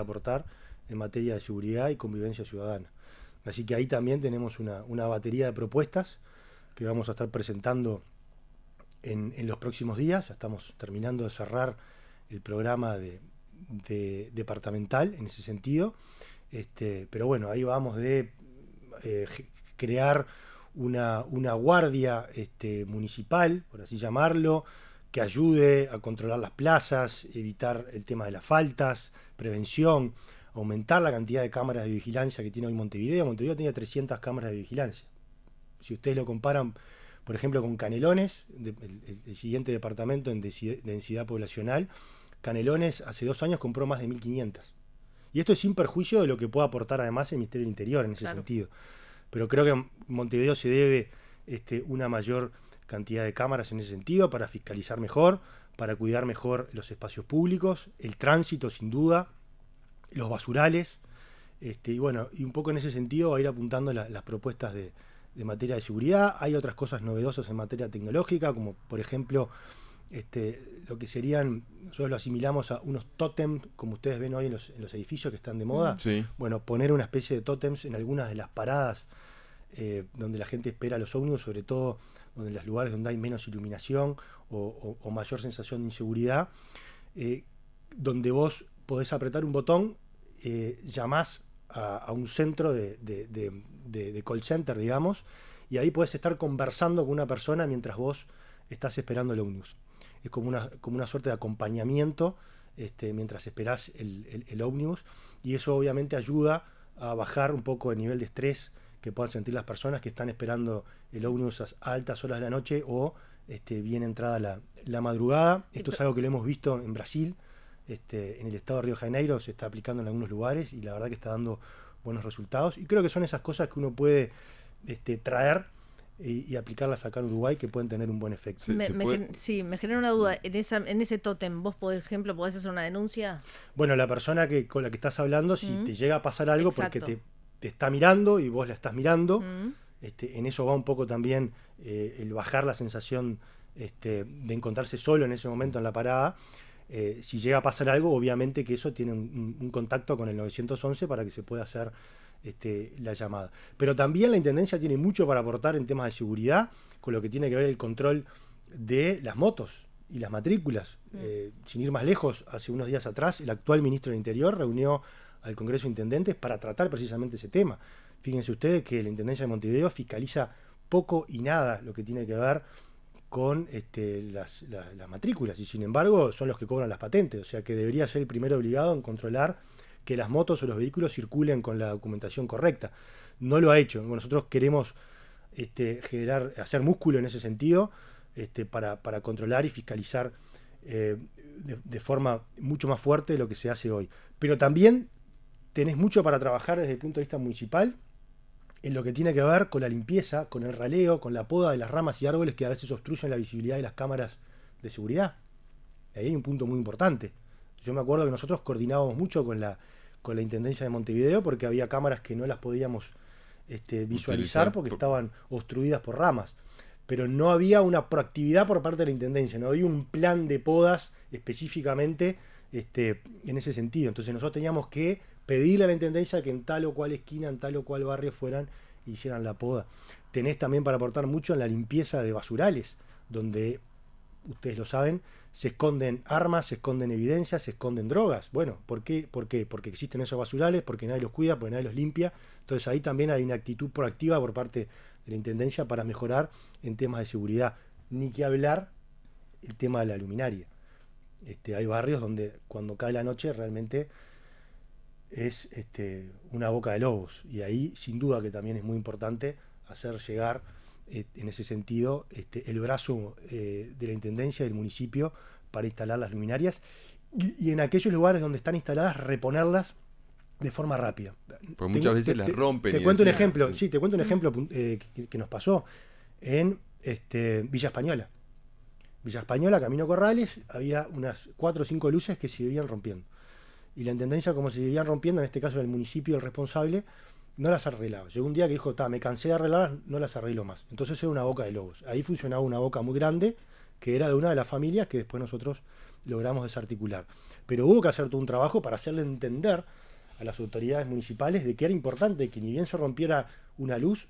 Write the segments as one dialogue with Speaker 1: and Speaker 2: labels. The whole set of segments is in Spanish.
Speaker 1: para aportar en materia de seguridad y convivencia ciudadana. Así que ahí también tenemos una batería de propuestas que vamos a estar presentando en los próximos días. Ya estamos terminando de cerrar el programa departamental en ese sentido. Pero bueno, ahí vamos de crear una guardia municipal, por así llamarlo, que ayude a controlar las plazas, evitar el tema de las faltas, prevención, aumentar la cantidad de cámaras de vigilancia que tiene hoy Montevideo. Montevideo tiene 300 cámaras de vigilancia. Si ustedes lo comparan, por ejemplo, con Canelones, el siguiente departamento en densidad poblacional, Canelones hace 2 años compró más de 1.500. Y esto es sin perjuicio de lo que pueda aportar además el Ministerio del Interior en ese sentido. Pero creo que en Montevideo se debe una mayor cantidad de cámaras en ese sentido para fiscalizar mejor, para cuidar mejor los espacios públicos, el tránsito sin duda, los basurales, y bueno, y un poco en ese sentido va a ir apuntando las propuestas de materia de seguridad. Hay otras cosas novedosas en materia tecnológica, como por ejemplo lo que serían, nosotros lo asimilamos a unos tótems, como ustedes ven hoy en los edificios que están de moda.
Speaker 2: Sí.
Speaker 1: Bueno, poner una especie de tótems en algunas de las paradas donde la gente espera los ómnibus, sobre todo donde en los lugares donde hay menos iluminación o mayor sensación de inseguridad, donde vos podés apretar un botón, llamás a un centro de call center, digamos, y ahí podés estar conversando con una persona mientras vos estás esperando el ómnibus. Es como una suerte de acompañamiento mientras esperás el ómnibus, y eso obviamente ayuda a bajar un poco el nivel de estrés que puedan sentir las personas que están esperando el ómnibus a altas horas de la noche o bien entrada la madrugada. Esto es algo que lo hemos visto en Brasil, en el estado de Río de Janeiro se está aplicando en algunos lugares y la verdad que está dando buenos resultados. Y creo que son esas cosas que uno puede traer y aplicarlas acá en Uruguay que pueden tener un buen efecto.
Speaker 3: Me genera una duda. En ese tótem, ¿vos, por ejemplo, podés hacer una denuncia?
Speaker 1: Bueno, la persona con la que estás hablando, si te llega a pasar algo porque te está mirando y vos la estás mirando, en eso va un poco también el bajar la sensación de encontrarse solo en ese momento en la parada. Si llega a pasar algo, obviamente que eso tiene un contacto con el 911 para que se pueda hacer la llamada. Pero también la Intendencia tiene mucho para aportar en temas de seguridad, con lo que tiene que ver el control de las motos y las matrículas. Sin ir más lejos, hace unos días atrás, el actual ministro del Interior reunió al Congreso de Intendentes para tratar precisamente ese tema. Fíjense ustedes que la Intendencia de Montevideo fiscaliza poco y nada lo que tiene que ver con las matrículas, y sin embargo son los que cobran las patentes, o sea que debería ser el primero obligado en controlar que las motos o los vehículos circulen con la documentación correcta. No lo ha hecho. Nosotros queremos hacer músculo en ese sentido para controlar y fiscalizar de forma mucho más fuerte de lo que se hace hoy. Pero también tenés mucho para trabajar desde el punto de vista municipal en lo que tiene que ver con la limpieza, con el raleo, con la poda de las ramas y árboles que a veces obstruyen la visibilidad de las cámaras de seguridad. Ahí hay un punto muy importante. Yo me acuerdo que nosotros coordinábamos mucho con la Intendencia de Montevideo porque había cámaras que no las podíamos visualizar porque estaban obstruidas por ramas. Pero no había una proactividad por parte de la Intendencia, no había un plan de podas específicamente en ese sentido. Entonces nosotros teníamos que pedirle a la Intendencia que en tal o cual esquina, en tal o cual barrio fueran e hicieran la poda. Tenés también para aportar mucho en la limpieza de basurales, donde, ustedes lo saben, se esconden armas, se esconden evidencias, se esconden drogas. Bueno, ¿por qué? Porque existen esos basurales, porque nadie los cuida, porque nadie los limpia. Entonces ahí también hay una actitud proactiva por parte de la Intendencia para mejorar en temas de seguridad. Ni que hablar el tema de la luminaria. Hay barrios donde cuando cae la noche realmente es una boca de lobos, y ahí sin duda que también es muy importante hacer llegar en ese sentido el brazo de la Intendencia del municipio para instalar las luminarias y en aquellos lugares donde están instaladas reponerlas de forma rápida.
Speaker 2: Porque muchas veces las rompen.
Speaker 1: Te cuento un ejemplo, que nos pasó en Villa Española. Villa Española, Camino Corrales, había unas 4 o 5 luces que se seguían rompiendo. Y la Intendencia, como se seguían rompiendo, en este caso el municipio, el responsable, no las arreglaba. Llegó un día que dijo, me cansé de arreglarlas, no las arreglo más. Entonces era una boca de lobos. Ahí funcionaba una boca muy grande, que era de una de las familias que después nosotros logramos desarticular. Pero hubo que hacer todo un trabajo para hacerle entender a las autoridades municipales de que era importante que ni bien se rompiera una luz,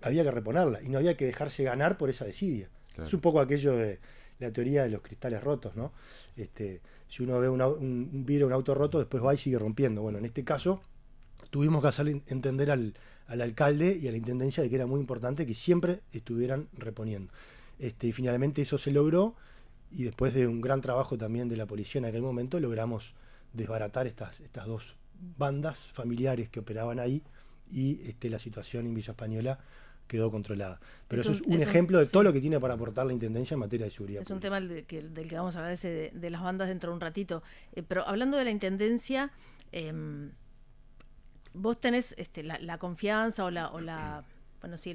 Speaker 1: había que reponerla y no había que dejarse ganar por esa desidia. Claro. Es un poco aquello de la teoría de los cristales rotos, ¿no? Si uno ve un vidrio, un auto roto, después va y sigue rompiendo. Bueno, en este caso tuvimos que hacerle entender al alcalde y a la intendencia de que era muy importante que siempre estuvieran reponiendo. Y finalmente eso se logró, y después de un gran trabajo también de la policía en aquel momento logramos desbaratar estas dos bandas familiares que operaban ahí, y la situación en Villa Española quedó controlada. Pero eso es un ejemplo de todo lo que tiene para aportar la Intendencia en materia de seguridad
Speaker 3: pública.
Speaker 1: Es
Speaker 3: un tema del que vamos a hablar, ese de las bandas, dentro de un ratito. Pero hablando de la Intendencia, vos tenés la confianza la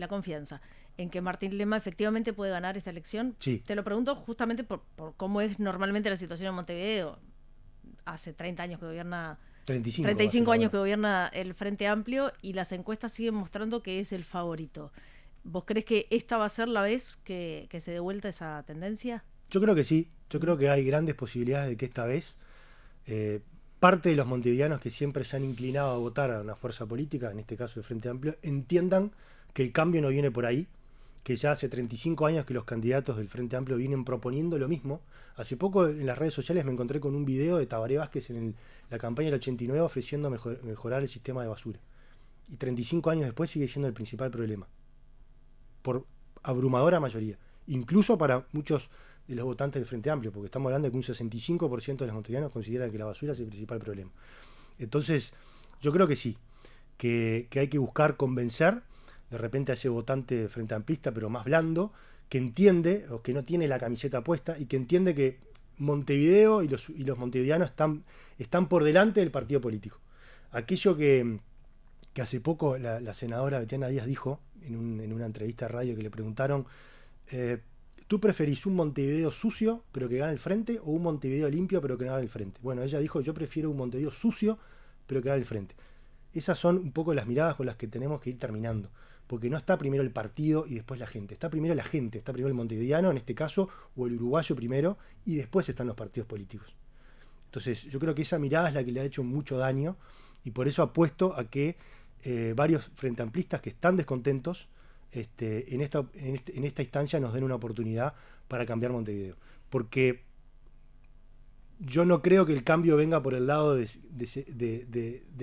Speaker 3: confianza en que Martín Lema efectivamente puede ganar esta elección.
Speaker 1: Sí.
Speaker 3: Te lo pregunto justamente por cómo es normalmente la situación en Montevideo. Hace 30 años que gobierna... 35 años que gobierna el Frente Amplio, y las encuestas siguen mostrando que es el favorito. ¿Vos crees que esta va a ser la vez que se dé vuelta esa tendencia?
Speaker 1: Yo creo que sí. Yo creo que hay grandes posibilidades de que esta vez parte de los montevideanos que siempre se han inclinado a votar a una fuerza política, en este caso el Frente Amplio, entiendan que el cambio no viene por ahí, que ya hace 35 años que los candidatos del Frente Amplio vienen proponiendo lo mismo. Hace poco en las redes sociales me encontré con un video de Tabaré Vázquez en la campaña del 89 ofreciendo mejorar el sistema de basura. Y 35 años después sigue siendo el principal problema. Por abrumadora mayoría. Incluso para muchos de los votantes del Frente Amplio, porque estamos hablando de que un 65% de los montevideanos consideran que la basura es el principal problema. Entonces, yo creo que sí, que hay que buscar convencer de repente a ese votante frente amplista, pero más blando, que entiende, o que no tiene la camiseta puesta, y que entiende que Montevideo y los montevideanos están por delante del partido político. Aquello que hace poco la senadora Betiana Díaz dijo en una entrevista de radio, que le preguntaron, ¿tú preferís un Montevideo sucio pero que gane el Frente, o un Montevideo limpio pero que no gane el Frente? Bueno, ella dijo, yo prefiero un Montevideo sucio pero que gane el Frente. Esas son un poco las miradas con las que tenemos que ir terminando. Porque no está primero el partido y después la gente. Está primero la gente, está primero el montevideano en este caso, o el uruguayo primero, y después están los partidos políticos. Entonces yo creo que esa mirada es la que le ha hecho mucho daño, y por eso apuesto a que varios frente amplistas que están descontentos en esta instancia nos den una oportunidad para cambiar Montevideo. Porque yo no creo que el cambio venga por el lado de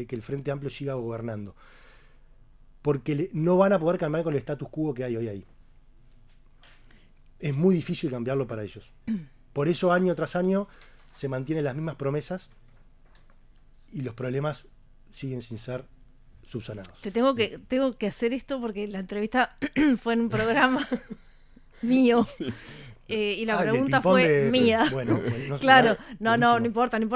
Speaker 1: que el Frente Amplio siga gobernando. Porque no van a poder cambiar con el status quo que hay hoy ahí. Es muy difícil cambiarlo para ellos. Por eso año tras año se mantienen las mismas promesas y los problemas siguen sin ser subsanados.
Speaker 3: Tengo que hacer esto porque la entrevista fue en un programa mío. Y la pregunta fue mía.
Speaker 1: Bueno,
Speaker 3: claro, no importa. No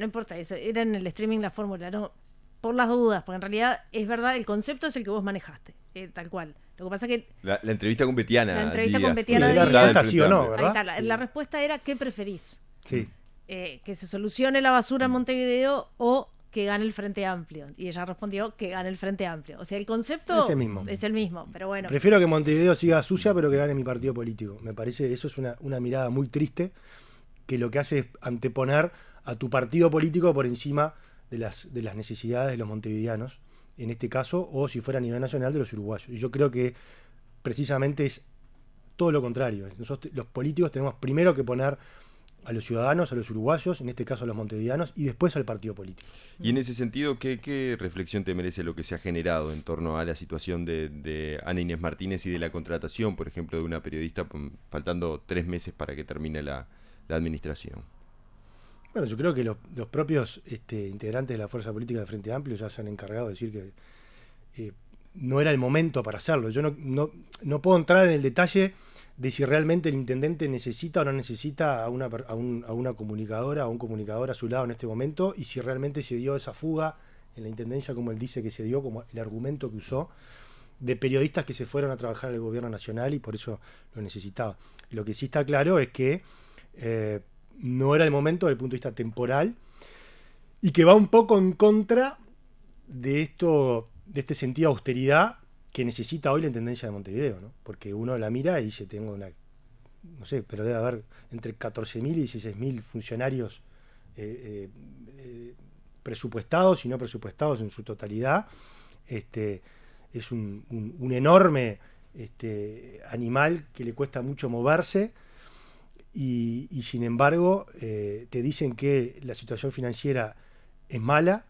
Speaker 3: importa eso. Era en el streaming la fórmula, no. Por las dudas, porque en realidad es verdad, el concepto es el que vos manejaste, tal cual. Lo que pasa es que...
Speaker 2: La entrevista con Betiana Díaz.
Speaker 3: La entrevista con Betiana
Speaker 1: Díaz. La respuesta sí o no, ¿verdad?
Speaker 3: Ahí está, la respuesta era, ¿qué preferís?
Speaker 1: Sí.
Speaker 3: Que se solucione la basura en Montevideo o que gane el Frente Amplio. Y ella respondió que gane el Frente Amplio. O sea, el concepto es el mismo, pero bueno.
Speaker 1: Prefiero que Montevideo siga sucia, pero que gane mi partido político. Me parece que eso es una mirada muy triste, que lo que hace es anteponer a tu partido político por encima de las necesidades de los montevideanos, en este caso, o si fuera a nivel nacional, de los uruguayos. Y yo creo que precisamente es todo lo contrario. Nosotros, los políticos, tenemos primero que poner a los ciudadanos, a los uruguayos, en este caso a los montevideanos, y después al partido político.
Speaker 2: Y en ese sentido, ¿qué reflexión te merece lo que se ha generado en torno a la situación de Ana Inés Martínez y de la contratación, por ejemplo, de una periodista, faltando 3 meses para que termine la administración?
Speaker 1: Bueno, yo creo que los propios integrantes de la fuerza política del Frente Amplio ya se han encargado de decir que no era el momento para hacerlo. Yo no puedo entrar en el detalle de si realmente el intendente necesita o no necesita a una comunicadora o un comunicador a su lado en este momento, y si realmente se dio esa fuga en la intendencia, como él dice que se dio, como el argumento que usó, de periodistas que se fueron a trabajar al gobierno nacional y por eso lo necesitaba. Lo que sí está claro es que no era el momento desde el punto de vista temporal, y que va un poco en contra de este sentido de austeridad que necesita hoy la Intendencia de Montevideo, ¿no? Porque uno la mira y dice, tengo no sé, pero debe haber entre 14.000 y 16.000 funcionarios presupuestados y no presupuestados en su totalidad. Es un enorme animal que le cuesta mucho moverse y sin embargo te dicen que la situación financiera es mala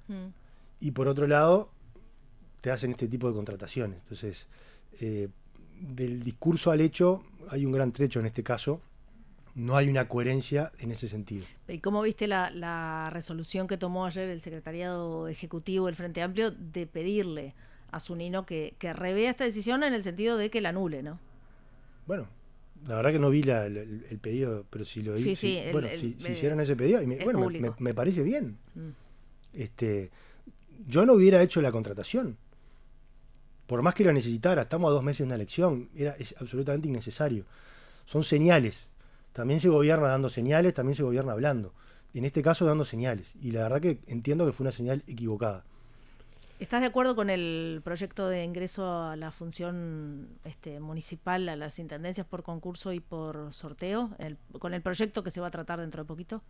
Speaker 1: y por otro lado te hacen este tipo de contrataciones. Entonces, del discurso al hecho hay un gran trecho en este caso. No hay una coherencia en ese sentido.
Speaker 3: ¿Y cómo viste la resolución que tomó ayer el Secretariado Ejecutivo del Frente Amplio de pedirle a Zunino que revea esta decisión en el sentido de que la anule, ¿no?
Speaker 1: Bueno, la verdad que no vi el pedido, pero si lo vi, si hicieron ese pedido, me parece bien. Yo no hubiera hecho la contratación. Por más que lo necesitara, estamos a 2 meses de una elección, es absolutamente innecesario. Son señales. También se gobierna dando señales, también se gobierna hablando. En este caso dando señales. Y la verdad que entiendo que fue una señal equivocada.
Speaker 3: ¿Estás de acuerdo con el proyecto de ingreso a la función municipal, a las intendencias por concurso y por sorteo? ¿Con el proyecto que se va a tratar dentro de poquito?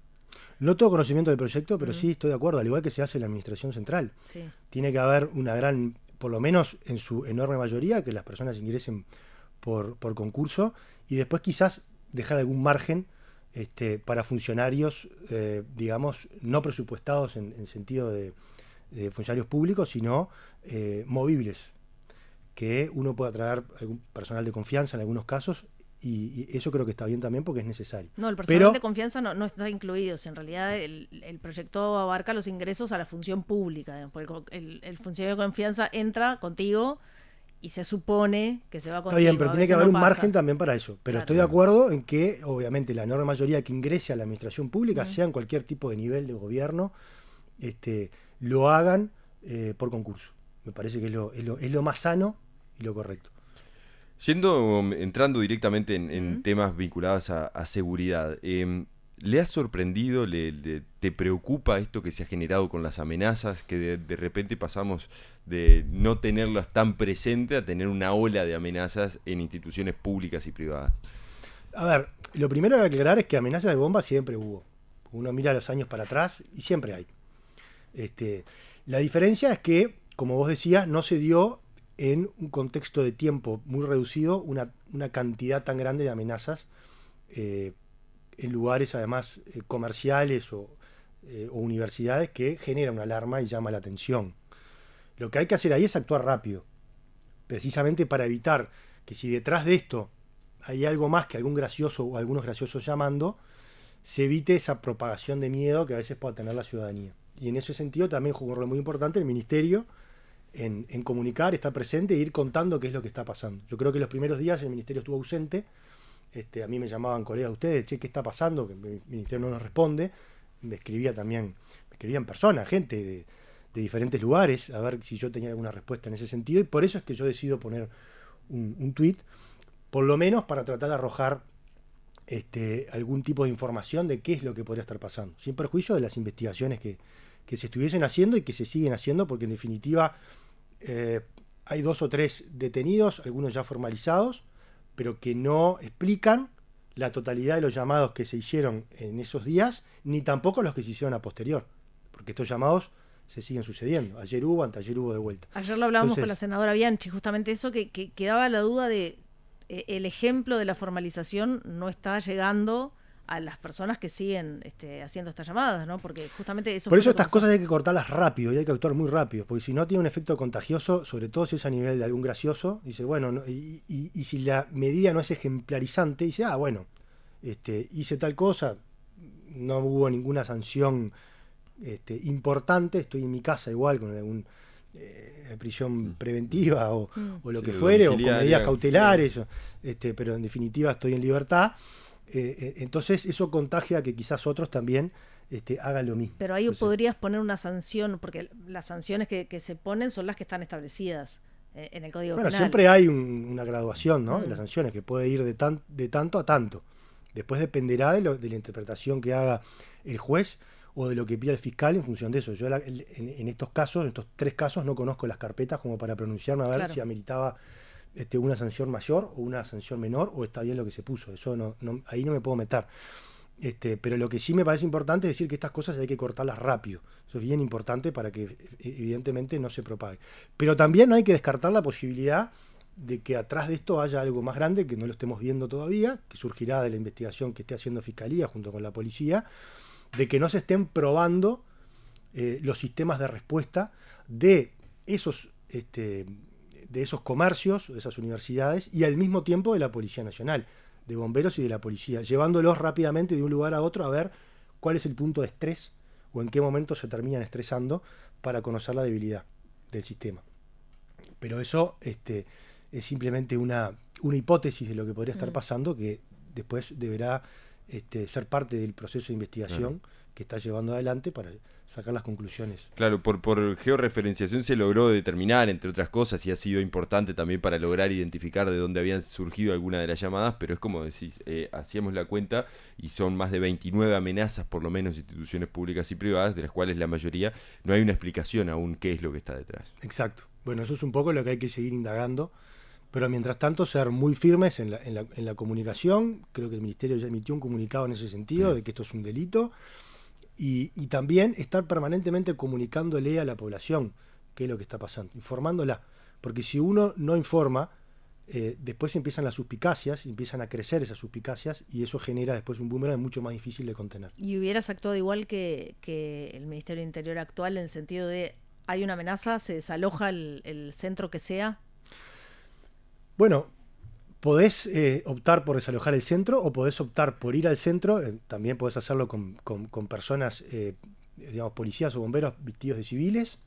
Speaker 1: No tengo conocimiento del proyecto, pero sí estoy de acuerdo, al igual que se hace en la administración central. Sí. Tiene que haber una gran, por lo menos en su enorme mayoría, que las personas ingresen por concurso y después quizás dejar algún margen para funcionarios, digamos, no presupuestados en sentido de funcionarios públicos, sino movibles, que uno pueda traer algún personal de confianza en algunos casos, y eso creo que está bien también porque es necesario.
Speaker 3: No, el personal de confianza no está incluido, en realidad el proyecto abarca los ingresos a la función pública, porque el funcionario de confianza entra contigo y se supone que se va contigo.
Speaker 1: Está bien, pero tiene que haber un margen también para eso. Pero claro, estoy de acuerdo en que, obviamente, la enorme mayoría que ingrese a la administración pública, sea en cualquier tipo de nivel de gobierno, lo hagan por concurso. Me parece que es lo más sano y lo correcto.
Speaker 2: Entrando directamente en temas vinculados a seguridad, ¿le ha sorprendido, te preocupa esto que se ha generado con las amenazas, que de repente pasamos de no tenerlas tan presentes a tener una ola de amenazas en instituciones públicas y privadas?
Speaker 1: A ver, lo primero que hay que aclarar es que amenazas de bomba siempre hubo. Uno mira los años para atrás y siempre hay. La diferencia es que, como vos decías, no se dio en un contexto de tiempo muy reducido una cantidad tan grande de amenazas en lugares además comerciales o universidades que genera una alarma y llama la atención. Lo que hay que hacer ahí es actuar rápido, precisamente para evitar que si detrás de esto hay algo más que algún gracioso o algunos graciosos llamando, se evite esa propagación de miedo que a veces pueda tener la ciudadanía. Y en ese sentido también jugó un rol muy importante el Ministerio en comunicar, estar presente e ir contando qué es lo que está pasando. Yo creo que los primeros días el Ministerio estuvo ausente. A mí me llamaban colegas de ustedes, che, ¿qué está pasando? Que el Ministerio no nos responde. Me escribían personas, gente de diferentes lugares, a ver si yo tenía alguna respuesta en ese sentido. Y por eso es que yo decido poner un tuit, por lo menos para tratar de arrojar algún tipo de información de qué es lo que podría estar pasando, sin perjuicio de las investigaciones que se estuviesen haciendo y que se siguen haciendo, porque en definitiva hay 2 o 3 detenidos, algunos ya formalizados, pero que no explican la totalidad de los llamados que se hicieron en esos días, ni tampoco los que se hicieron a posterior, porque estos llamados se siguen sucediendo. Ayer hubo, anteayer hubo de vuelta.
Speaker 3: Ayer lo hablábamos con la senadora Bianchi, justamente eso, que quedaba la duda de el ejemplo de la formalización no está llegando a las personas que siguen haciendo estas llamadas, ¿no? Porque justamente eso...
Speaker 1: Por eso estas cosas hay que cortarlas rápido y hay que actuar muy rápido, porque si no tiene un efecto contagioso, sobre todo si es a nivel de algún gracioso, dice, bueno, no, y si la medida no es ejemplarizante, dice, bueno, hice tal cosa, no hubo ninguna sanción importante, estoy en mi casa igual con algún prisión preventiva o lo que fuere, o con medidas cautelares, pero en definitiva estoy en libertad. Entonces eso contagia a que quizás otros también hagan lo mismo.
Speaker 3: Pero ahí podrías poner una sanción, porque las sanciones que se ponen son las que están establecidas en el Código Penal.
Speaker 1: Siempre hay una graduación, ¿no? De las sanciones, que puede ir de tanto a tanto. Después dependerá de la interpretación que haga el juez o de lo que pida el fiscal en función de eso. Yo en estos 3 casos, no conozco las carpetas como para pronunciarme a ver si ameritaba una sanción mayor o una sanción menor, o está bien lo que se puso. Eso ahí no me puedo meter. Pero lo que sí me parece importante es decir que estas cosas hay que cortarlas rápido. Eso es bien importante para que evidentemente no se propague. Pero también no hay que descartar la posibilidad de que atrás de esto haya algo más grande, que no lo estemos viendo todavía, que surgirá de la investigación que esté haciendo Fiscalía junto con la policía, de que no se estén probando los sistemas de respuesta de esos comercios, de esas universidades, y al mismo tiempo de la Policía Nacional, de bomberos y de la policía, llevándolos rápidamente de un lugar a otro a ver cuál es el punto de estrés o en qué momento se terminan estresando para conocer la debilidad del sistema. Pero eso es simplemente una hipótesis de lo que podría estar pasando, que después deberá ser parte del proceso de investigación que está llevando adelante para sacar las conclusiones.
Speaker 2: Claro, por georreferenciación se logró determinar, entre otras cosas, y ha sido importante también para lograr identificar de dónde habían surgido algunas de las llamadas, pero es como decís, hacíamos la cuenta y son más de 29 amenazas, por lo menos, instituciones públicas y privadas, de las cuales la mayoría no hay una explicación aún qué es lo que está detrás.
Speaker 1: Exacto. Bueno, eso es un poco lo que hay que seguir indagando, pero mientras tanto ser muy firmes en la comunicación. Creo que el Ministerio ya emitió un comunicado en ese sentido, de que esto es un delito. Y también estar permanentemente comunicándole a la población qué es lo que está pasando, informándola. Porque si uno no informa, después empiezan las suspicacias, empiezan a crecer esas suspicacias, y eso genera después un boomerang mucho más difícil de contener.
Speaker 3: ¿Y hubieras actuado igual que el Ministerio del Interior actual, en el sentido de hay una amenaza, se desaloja el centro que sea?
Speaker 1: Bueno, podés optar por desalojar el centro o podés optar por ir al centro. También podés hacerlo con personas, digamos, policías o bomberos vestidos de civiles,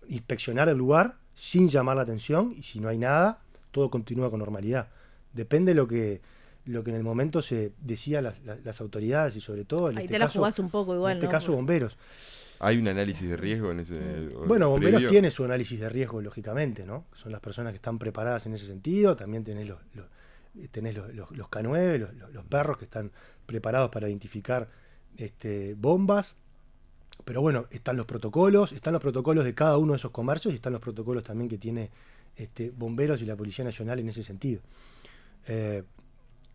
Speaker 1: inspeccionar el lugar sin llamar la atención, y si no hay nada, todo continúa con normalidad. Depende de lo que en el momento se decían las autoridades, y sobre todo en
Speaker 3: ahí
Speaker 1: este
Speaker 3: te
Speaker 1: caso,
Speaker 3: la jugás un poco igual,
Speaker 1: en este caso bomberos.
Speaker 2: ¿Hay un análisis de riesgo en ese?
Speaker 1: Bueno, bomberos tiene su análisis de riesgo, lógicamente, ¿no? Son las personas que están preparadas en ese sentido. También tenés los K9, los perros que están preparados para identificar bombas. Pero bueno, están los protocolos de cada uno de esos comercios, y están los protocolos también que tiene bomberos y la Policía Nacional en ese sentido.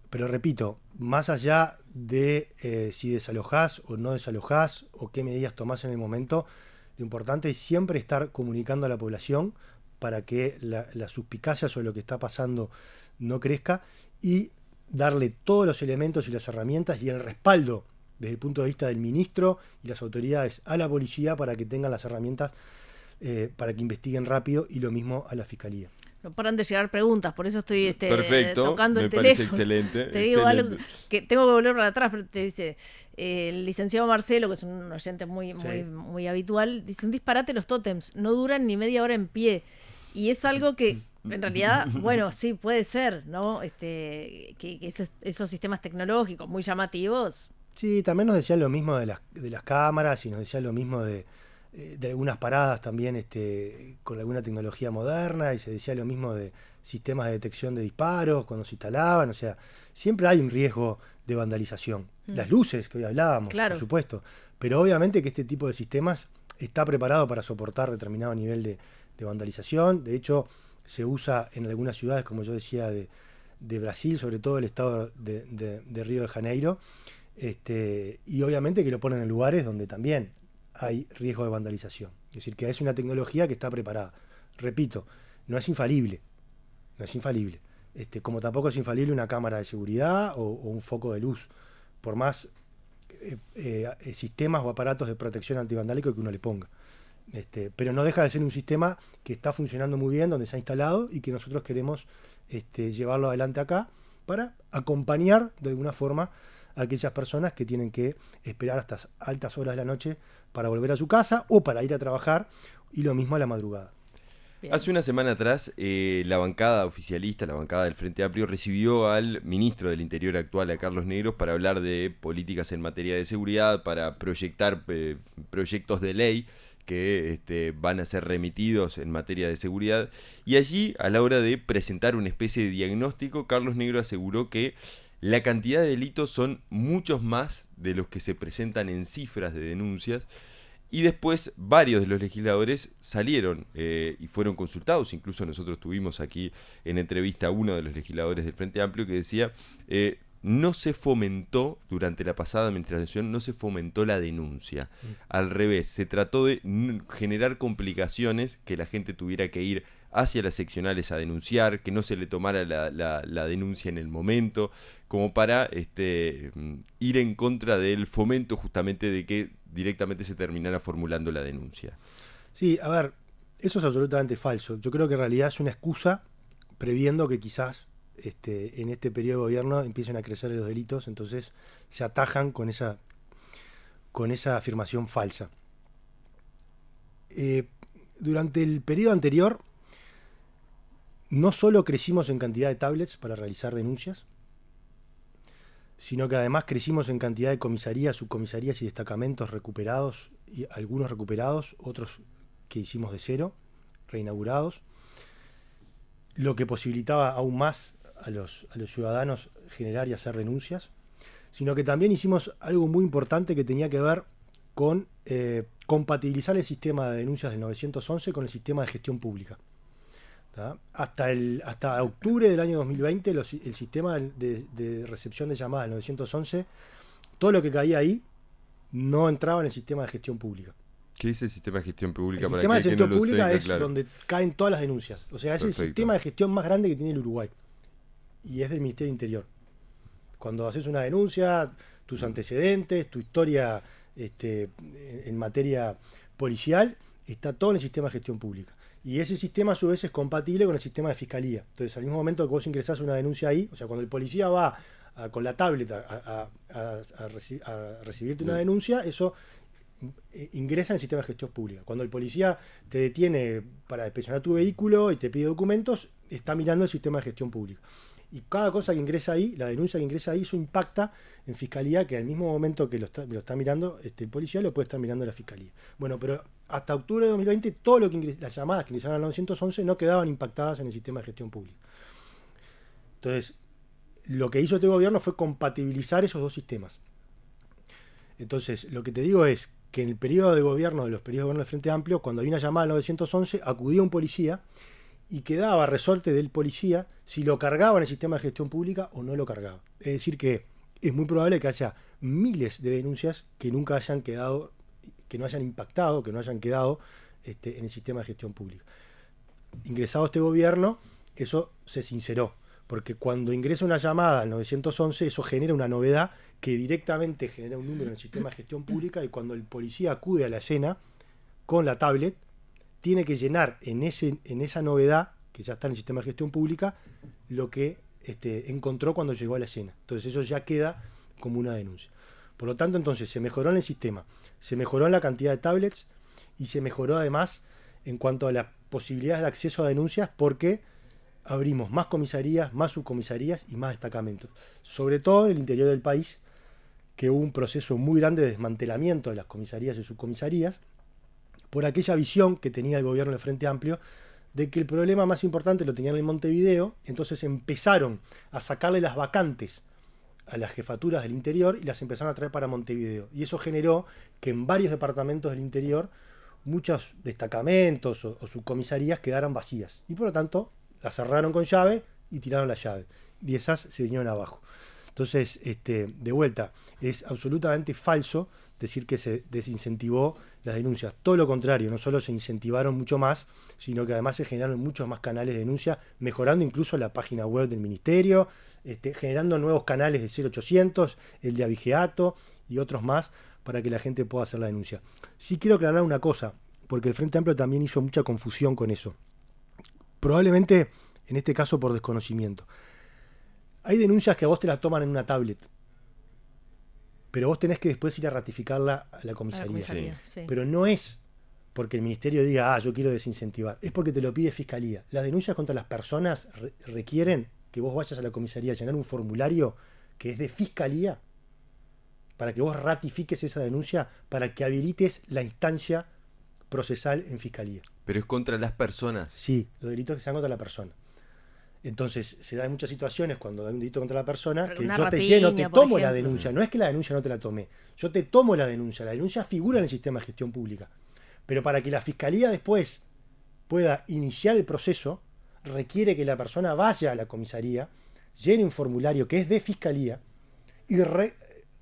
Speaker 1: Pero repito, más allá de si desalojás o no desalojás, o qué medidas tomás en el momento, lo importante es siempre estar comunicando a la población para que la suspicacia sobre lo que está pasando no crezca, y darle todos los elementos y las herramientas y el respaldo desde el punto de vista del ministro y las autoridades a la policía para que tengan las herramientas para que investiguen rápido, y lo mismo a la Fiscalía.
Speaker 3: No paran de llegar preguntas, por eso estoy tocando el teléfono.
Speaker 2: Me parece excelente.
Speaker 3: Te digo algo que tengo que volver para atrás, pero te dice, el licenciado Marcelo, que es un oyente muy habitual, dice: un disparate los tótems, no duran ni media hora en pie. Y es algo que, en realidad, bueno, sí, puede ser, ¿no? Que esos sistemas tecnológicos muy llamativos.
Speaker 1: Sí, también nos decían lo mismo de las cámaras, y nos decían lo mismo de algunas paradas también con alguna tecnología moderna, y se decía lo mismo de sistemas de detección de disparos cuando se instalaban. O sea, siempre hay un riesgo de vandalización. Las luces que hoy hablábamos, claro, por supuesto, pero obviamente que este tipo de sistemas está preparado para soportar determinado nivel de vandalización. De hecho, se usa en algunas ciudades, como yo decía, de Brasil, sobre todo el estado de Río de Janeiro, y obviamente que lo ponen en lugares donde también hay riesgo de vandalización. Es decir, que es una tecnología que está preparada. Repito, no es infalible. Como tampoco es infalible una cámara de seguridad o un foco de luz, por más sistemas o aparatos de protección antivandálico que uno le ponga. Pero no deja de ser un sistema que está funcionando muy bien, donde se ha instalado, y que nosotros queremos llevarlo adelante acá para acompañar de alguna forma a aquellas personas que tienen que esperar hasta altas horas de la noche para volver a su casa o para ir a trabajar, y lo mismo a la madrugada.
Speaker 3: Bien.
Speaker 2: Hace una semana atrás, la bancada oficialista, la bancada del Frente Amplio, recibió al ministro del Interior actual, a Carlos Negros, para hablar de políticas en materia de seguridad, para proyectar proyectos de ley que van a ser remitidos en materia de seguridad. Y allí, a la hora de presentar una especie de diagnóstico, Carlos Negros aseguró que la cantidad de delitos son muchos más de los que se presentan en cifras de denuncias, Y después varios de los legisladores salieron y fueron consultados. Incluso nosotros tuvimos aquí en entrevista a uno de los legisladores del Frente Amplio que decía, no se fomentó, durante la pasada administración, no se fomentó la denuncia. Al revés, se trató de generar complicaciones, que la gente tuviera que ir hacia las seccionales a denunciar, que no se le tomara la denuncia en el momento, como para ir en contra del fomento justamente de que directamente se terminara formulando la denuncia.
Speaker 1: Sí, a ver, eso es absolutamente falso. Yo creo que en realidad es una excusa previendo que quizás en este periodo de gobierno empiecen a crecer los delitos, entonces se atajan con esa afirmación falsa. Durante el periodo anterior, no solo crecimos en cantidad de tablets para realizar denuncias, sino que además crecimos en cantidad de comisarías, subcomisarías y destacamentos recuperados, y algunos recuperados, otros que hicimos de cero, reinaugurados, lo que posibilitaba aún más a los ciudadanos generar y hacer denuncias, sino que también hicimos algo muy importante que tenía que ver con compatibilizar el sistema de denuncias del 911 con el sistema de gestión pública. Hasta octubre del año 2020 el sistema de recepción de llamadas del 911, todo lo que caía ahí no entraba en el sistema de gestión pública.
Speaker 2: ¿Qué es el sistema de gestión pública?
Speaker 1: El sistema de gestión pública es donde caen todas las denuncias. O sea, es el sistema de gestión más grande que tiene el Uruguay. Y es del Ministerio del Interior. Cuando haces una denuncia, tus antecedentes, tu historia en materia policial, está todo en el sistema de gestión pública. Y ese sistema a su vez es compatible con el sistema de fiscalía. Entonces, al mismo momento que vos ingresás una denuncia ahí, o sea, cuando el policía va con la tablet a recibirte una denuncia, eso ingresa en el sistema de gestión pública. Cuando el policía te detiene para inspeccionar tu vehículo y te pide documentos, está mirando el sistema de gestión pública. Y cada cosa que ingresa ahí, la denuncia que ingresa ahí, eso impacta en fiscalía, que al mismo momento que lo está mirando el policía, lo puede estar mirando la fiscalía. Bueno, pero hasta octubre de 2020, todo lo que las llamadas que ingresaron al 911 no quedaban impactadas en el sistema de gestión pública. Entonces, lo que hizo este gobierno fue compatibilizar esos dos sistemas. Entonces, lo que te digo es que en el periodo de gobierno, de los periodos de gobierno del Frente Amplio, cuando había una llamada al 911, acudía un policía y quedaba resorte del policía si lo cargaba en el sistema de gestión pública o no lo cargaba. Es decir que es muy probable que haya miles de denuncias que nunca hayan quedado, que no hayan impactado, que no hayan quedado en el sistema de gestión pública. Ingresado este gobierno, eso se sinceró, porque cuando ingresa una llamada al 911, eso genera una novedad que directamente genera un número en el sistema de gestión pública, y cuando el policía acude a la escena con la tablet, tiene que llenar en esa novedad, que ya está en el sistema de gestión pública, lo que encontró cuando llegó a la escena. Entonces eso ya queda como una denuncia. Por lo tanto, entonces se mejoró en el sistema, se mejoró en la cantidad de tablets y se mejoró además en cuanto a las posibilidades de acceso a denuncias, porque abrimos más comisarías, más subcomisarías y más destacamentos. Sobre todo en el interior del país, que hubo un proceso muy grande de desmantelamiento de las comisarías y subcomisarías, por aquella visión que tenía el gobierno del Frente Amplio de que el problema más importante lo tenían en Montevideo. Entonces empezaron a sacarle las vacantes a las jefaturas del interior y las empezaron a traer para Montevideo. Y eso generó que en varios departamentos del interior muchos destacamentos o subcomisarías quedaran vacías. Y por lo tanto las cerraron con llave y tiraron la llave. Y esas se vinieron abajo. Entonces, de vuelta, es absolutamente falso decir que se desincentivó las denuncias. Todo lo contrario, no solo se incentivaron mucho más, sino que además se generaron muchos más canales de denuncia, mejorando incluso la página web del ministerio, generando nuevos canales de 0800, el de Avigeato y otros más, para que la gente pueda hacer la denuncia. Sí quiero aclarar una cosa, porque el Frente Amplio también hizo mucha confusión con eso. Probablemente, en este caso, por desconocimiento. Hay denuncias que a vos te las toman en una tablet, pero vos tenés que después ir a ratificarla a la comisaría.
Speaker 3: Sí.
Speaker 1: Pero no es porque el ministerio diga, yo quiero desincentivar, es porque te lo pide Fiscalía. Las denuncias contra las personas requieren que vos vayas a la comisaría a llenar un formulario que es de Fiscalía, para que vos ratifiques esa denuncia, para que habilites la instancia procesal en Fiscalía.
Speaker 2: ¿Pero es contra las personas?
Speaker 1: Sí, los delitos que se dan contra la persona. Entonces, se da en muchas situaciones cuando hay un delito contra la persona
Speaker 3: Pero
Speaker 1: que
Speaker 3: una
Speaker 1: yo
Speaker 3: rapiña,
Speaker 1: te
Speaker 3: por
Speaker 1: tomo la
Speaker 3: ejemplo.
Speaker 1: denuncia. No es que la denuncia no te la tomé. Yo te tomo la denuncia figura en el sistema de gestión pública. Pero para que la fiscalía después pueda iniciar el proceso, requiere que la persona vaya a la comisaría, llene un formulario que es de fiscalía y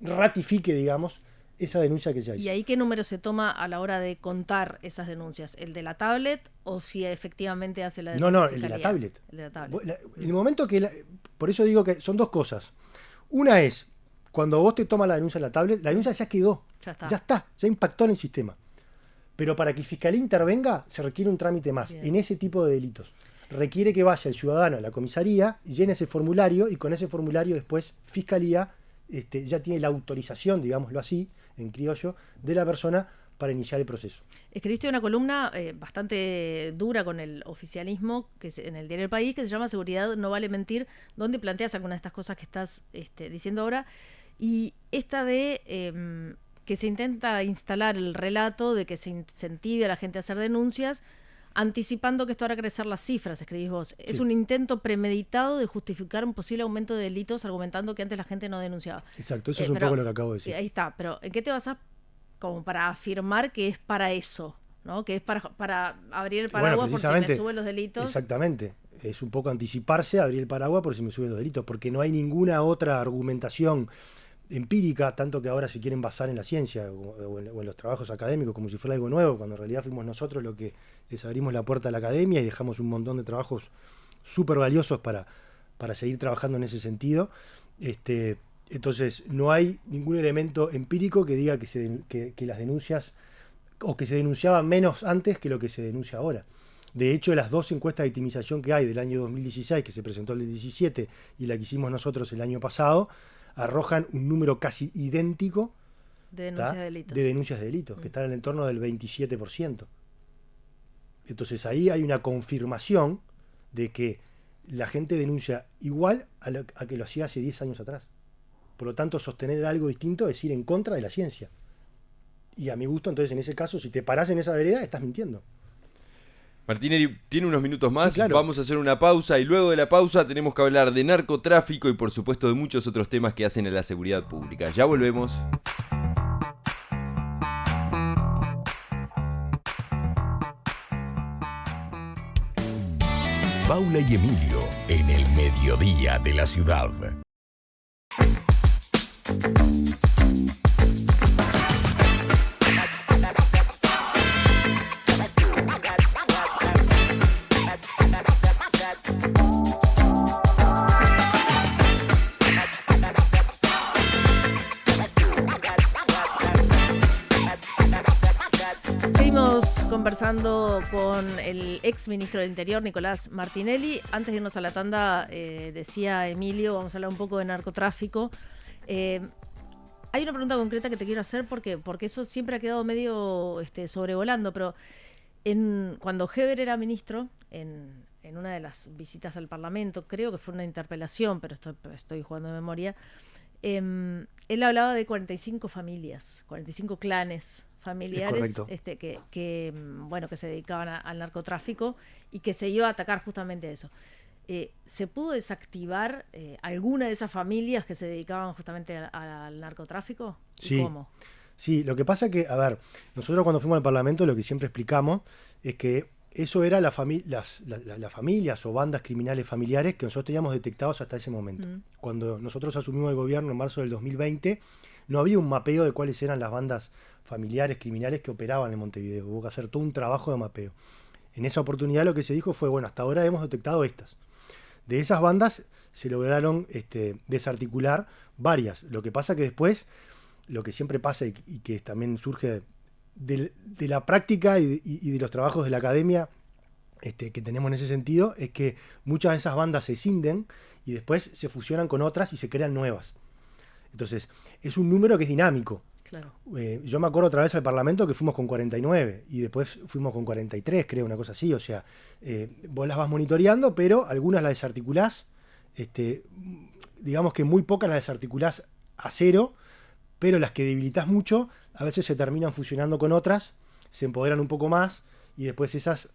Speaker 1: ratifique, digamos, esa denuncia que ya hizo.
Speaker 3: ¿Y ahí qué número se toma a la hora de contar esas denuncias? ¿El de la tablet o si efectivamente hace la denuncia?
Speaker 1: No, el de la tablet.
Speaker 3: El de la tablet.
Speaker 1: En el momento que... por eso digo que son dos cosas. Una es, cuando vos te tomas la denuncia en la tablet, la denuncia ya quedó. Ya impactó en el sistema. Pero para que Fiscalía intervenga, se requiere un trámite más. Bien. En ese tipo de delitos. Requiere que vaya el ciudadano a la comisaría, llene ese formulario y con ese formulario después Fiscalía ya tiene la autorización, digámoslo así, en criollo, de la persona para iniciar el proceso.
Speaker 3: Escribiste una columna bastante dura con el oficialismo en el diario El País, que se llama Seguridad no vale mentir, donde planteas algunas de estas cosas que estás diciendo ahora. Y esta de que se intenta instalar el relato de que se incentive a la gente a hacer denuncias, anticipando que esto hará crecer las cifras, escribís vos. Sí. Es un intento premeditado de justificar un posible aumento de delitos, argumentando que antes la gente no denunciaba.
Speaker 1: Exacto, eso es un poco lo que acabo de decir.
Speaker 3: Ahí está, pero ¿en qué te basás como para afirmar que es para eso? ¿No? Que es para abrir el paraguas por si me suben los delitos.
Speaker 1: Exactamente. Es un poco anticiparse a abrir el paraguas por si me suben los delitos, porque no hay ninguna otra argumentación empírica, tanto que ahora se quieren basar en la ciencia o en los trabajos académicos como si fuera algo nuevo, cuando en realidad fuimos nosotros los que les abrimos la puerta a la academia y dejamos un montón de trabajos súper valiosos para seguir trabajando en ese sentido. Entonces no hay ningún elemento empírico que diga que las denuncias, o que se denunciaba menos antes que lo que se denuncia ahora. De hecho, las dos encuestas de victimización que hay del año 2016, que se presentó el 2017, y la que hicimos nosotros el año pasado, arrojan un número casi idéntico
Speaker 3: de
Speaker 1: denuncias de delitos, que están en el entorno del 27%. Entonces ahí hay una confirmación de que la gente denuncia igual a que lo hacía hace 10 años atrás. Por lo tanto, sostener algo distinto es ir en contra de la ciencia. Y a mi gusto, entonces, en ese caso, si te parás en esa vereda, estás mintiendo.
Speaker 2: Martinelli tiene unos minutos más,
Speaker 1: sí, claro.
Speaker 2: Vamos a hacer una pausa y luego de la pausa tenemos que hablar de narcotráfico y por supuesto de muchos otros temas que hacen a la seguridad pública. Ya volvemos.
Speaker 4: Paula y Emilio en el mediodía de la ciudad.
Speaker 3: Conversando con el ex ministro del Interior, Nicolás Martinelli. Antes de irnos a la tanda, decía Emilio, vamos a hablar un poco de narcotráfico. Hay una pregunta concreta que te quiero hacer porque eso siempre ha quedado medio sobrevolando, pero cuando Heber era ministro, en una de las visitas al Parlamento, creo que fue una interpelación, pero estoy jugando de memoria, él hablaba de 45 familias, 45 clanes familiares que se dedicaban al narcotráfico y que se iba a atacar justamente a eso. ¿Se pudo desactivar alguna de esas familias que se dedicaban justamente al narcotráfico?
Speaker 1: Sí.
Speaker 3: ¿Cómo?
Speaker 1: Sí, lo que pasa es que, a ver, nosotros cuando fuimos al Parlamento lo que siempre explicamos es que eso era las familias o bandas criminales familiares que nosotros teníamos detectados hasta ese momento. Cuando nosotros asumimos el gobierno en marzo del 2020, no había un mapeo de cuáles eran las bandas familiares criminales que operaban en Montevideo. Hubo que hacer todo un trabajo de mapeo. En esa oportunidad lo que se dijo fue, bueno, hasta ahora hemos detectado estas. De esas bandas se lograron desarticular varias. Lo que pasa que después, lo que siempre pasa y que también surge de la práctica y de los trabajos de la academia que tenemos en ese sentido, es que muchas de esas bandas se escinden y después se fusionan con otras y se crean nuevas. Entonces, es un número que es dinámico.
Speaker 3: Claro.
Speaker 1: Yo me acuerdo otra vez al Parlamento que fuimos con 49 y después fuimos con 43, creo, una cosa así. O sea, vos las vas monitoreando, pero algunas las desarticulás. Digamos que muy pocas las desarticulás a cero, pero las que debilitas mucho, a veces se terminan fusionando con otras, se empoderan un poco más y después esas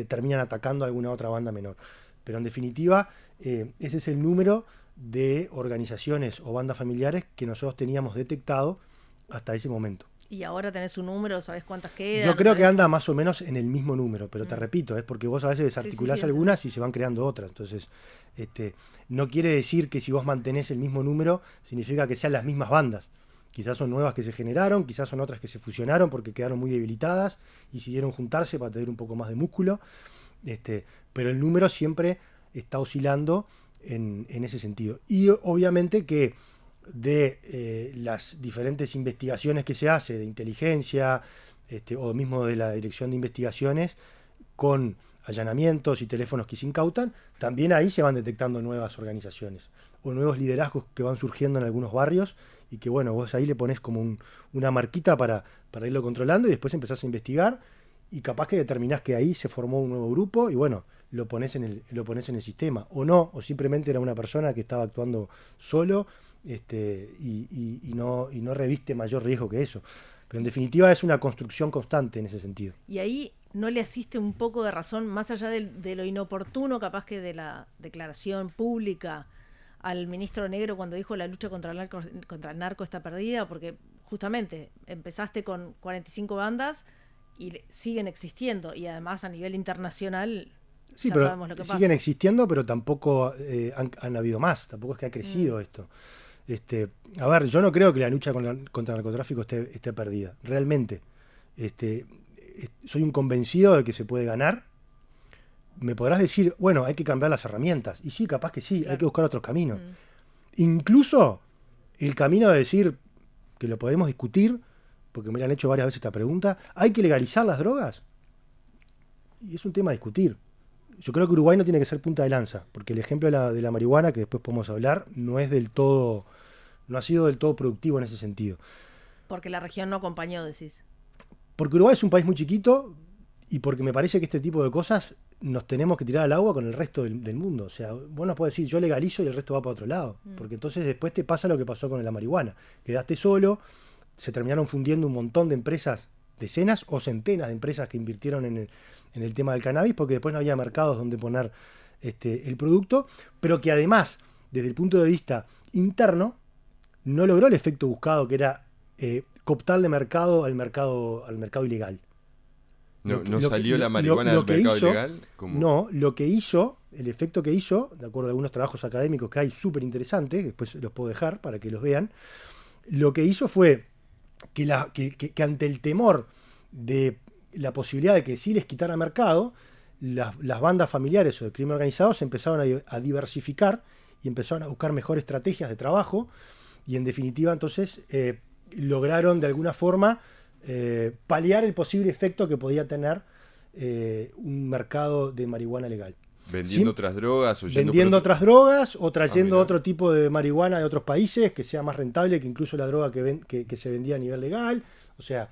Speaker 1: terminan atacando a alguna otra banda menor. Pero en definitiva, ese es el número de organizaciones o bandas familiares que nosotros teníamos detectado hasta ese momento.
Speaker 3: ¿Y ahora tenés un número? ¿Sabés cuántas quedan?
Speaker 1: Yo creo que anda más o menos en el mismo número, pero te repito, es porque vos a veces desarticulás algunas y se van creando otras. Entonces, no quiere decir que si vos mantenés el mismo número, significa que sean las mismas bandas. Quizás son nuevas que se generaron, quizás son otras que se fusionaron porque quedaron muy debilitadas y decidieron juntarse para tener un poco más de músculo. Pero el número siempre está oscilando en ese sentido. Y obviamente que de las diferentes investigaciones que se hace de inteligencia o mismo de la Dirección de Investigaciones con allanamientos y teléfonos que se incautan, también ahí se van detectando nuevas organizaciones o nuevos liderazgos que van surgiendo en algunos barrios y que bueno, vos ahí le pones como una marquita para irlo controlando y después empezás a investigar y capaz que determinás que ahí se formó un nuevo grupo y bueno, lo pones en el sistema o no, o simplemente era una persona que estaba actuando solo y no reviste mayor riesgo que eso. Pero en definitiva es una construcción constante en ese sentido.
Speaker 3: Y ahí no le asiste un poco de razón, más allá de lo inoportuno capaz que de la declaración pública al ministro Negro cuando dijo la lucha contra el narco está perdida, porque justamente empezaste con 45 bandas y siguen existiendo, y además a nivel internacional
Speaker 1: sí,
Speaker 3: ya
Speaker 1: pero
Speaker 3: sabemos lo que pasa.
Speaker 1: Siguen existiendo, pero tampoco han habido más, tampoco es que ha crecido esto. A ver, yo no creo que la lucha contra el narcotráfico esté perdida, realmente. Soy un convencido de que se puede ganar. Me podrás decir, bueno, hay que cambiar las herramientas. Y sí, capaz que sí, claro. Hay que buscar otros caminos. Incluso el camino de decir, que lo podremos discutir, porque me lo han hecho varias veces esta pregunta, ¿hay que legalizar las drogas? Y es un tema a discutir. Yo creo que Uruguay no tiene que ser punta de lanza, porque el ejemplo de la marihuana, que después podemos hablar, no ha sido del todo productivo en ese sentido.
Speaker 3: Porque la región no acompañó, decís.
Speaker 1: Porque Uruguay es un país muy chiquito y porque me parece que este tipo de cosas nos tenemos que tirar al agua con el resto del mundo. O sea, vos no podés decir yo legalizo y el resto va para otro lado. Porque entonces después te pasa lo que pasó con la marihuana. Quedaste solo, se terminaron fundiendo un montón de empresas, decenas o centenas de empresas que invirtieron en el tema del cannabis, porque después no había mercados donde poner el producto, pero que además, desde el punto de vista interno, no logró el efecto buscado, que era cooptarle mercado al mercado ilegal.
Speaker 2: ¿No salió la marihuana del mercado ilegal? ¿Cómo?
Speaker 1: No, lo que hizo, el efecto que hizo, de acuerdo a algunos trabajos académicos que hay súper interesantes, después los puedo dejar para que los vean, lo que hizo fue que ante el temor de la posibilidad de que sí les quitara mercado, las bandas familiares o de crimen organizado se empezaron a diversificar y empezaron a buscar mejores estrategias de trabajo y en definitiva entonces lograron de alguna forma paliar el posible efecto que podía tener un mercado de marihuana legal.
Speaker 2: ¿Vendiendo otras drogas?
Speaker 1: Vendiendo otras drogas o trayendo otro tipo de marihuana de otros países que sea más rentable que incluso la droga que se vendía a nivel legal. O sea,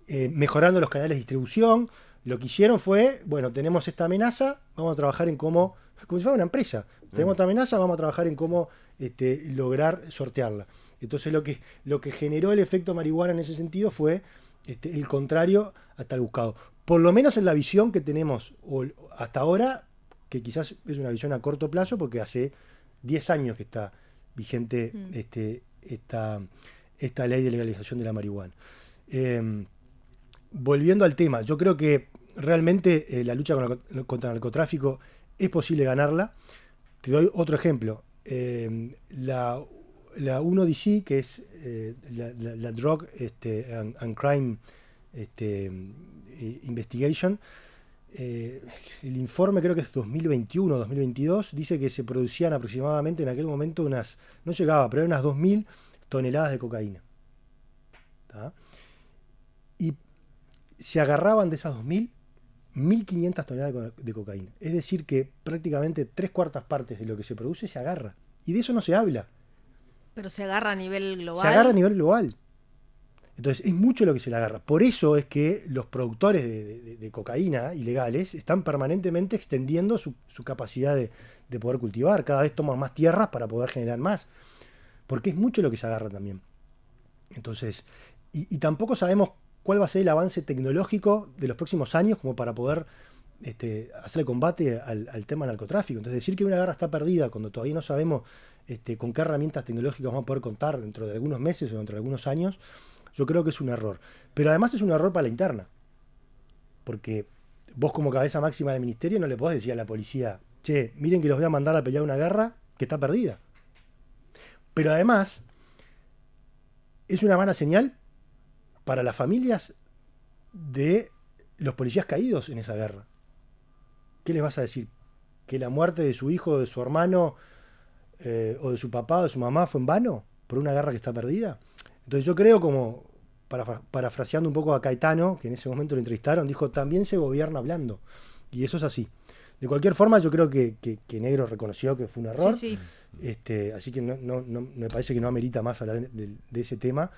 Speaker 1: mejorando los canales de distribución. Lo que hicieron fue, bueno, tenemos esta amenaza, vamos a trabajar en como si fuera una empresa. Tenemos esta amenaza, vamos a trabajar en cómo lograr sortearla. Entonces lo que generó el efecto marihuana en ese sentido fue el contrario hasta el buscado. Por lo menos en la visión que tenemos hasta ahora, que quizás es una visión a corto plazo, porque hace 10 años que está vigente esta ley de legalización de la marihuana. Volviendo al tema, yo creo que realmente la lucha contra el narcotráfico es posible ganarla. Te doy otro ejemplo. La 1DC, que es la Drug and Crime Investigation, el informe creo que es 2021 o 2022, dice que se producían aproximadamente en aquel momento no llegaba, pero eran unas 2.000 toneladas de cocaína. ¿Tá? Y se agarraban de esas 2.000, 1.500 toneladas de cocaína. Es decir que prácticamente 3/4 partes de lo que se produce se agarra. Y de eso no se habla.
Speaker 3: Pero se agarra a nivel global.
Speaker 1: Se agarra a nivel global. Entonces es mucho lo que se le agarra. Por eso es que los productores de cocaína ilegales están permanentemente extendiendo su capacidad de poder cultivar. Cada vez toman más tierras para poder generar más. Porque es mucho lo que se agarra también. Entonces, y tampoco sabemos cuál va a ser el avance tecnológico de los próximos años como para poder hacerle combate al tema del narcotráfico. Entonces, decir que una guerra está perdida cuando todavía no sabemos con qué herramientas tecnológicas vamos a poder contar dentro de algunos meses o dentro de algunos años, yo creo que es un error. Pero además es un error para la interna. Porque vos como cabeza máxima del ministerio no le podés decir a la policía, che, miren que los voy a mandar a pelear una guerra que está perdida. Pero además es una mala señal para las familias de los policías caídos en esa guerra. ¿Qué les vas a decir? ¿Que la muerte de su hijo, de su hermano, o de su papá o de su mamá fue en vano por una guerra que está perdida? Entonces yo creo, como parafraseando un poco a Caetano, que en ese momento lo entrevistaron, dijo, también se gobierna hablando. Y eso es así. De cualquier forma, yo creo que Negro reconoció que fue un error.
Speaker 3: Sí.
Speaker 1: Así que no, me parece que no amerita más hablar de ese tema.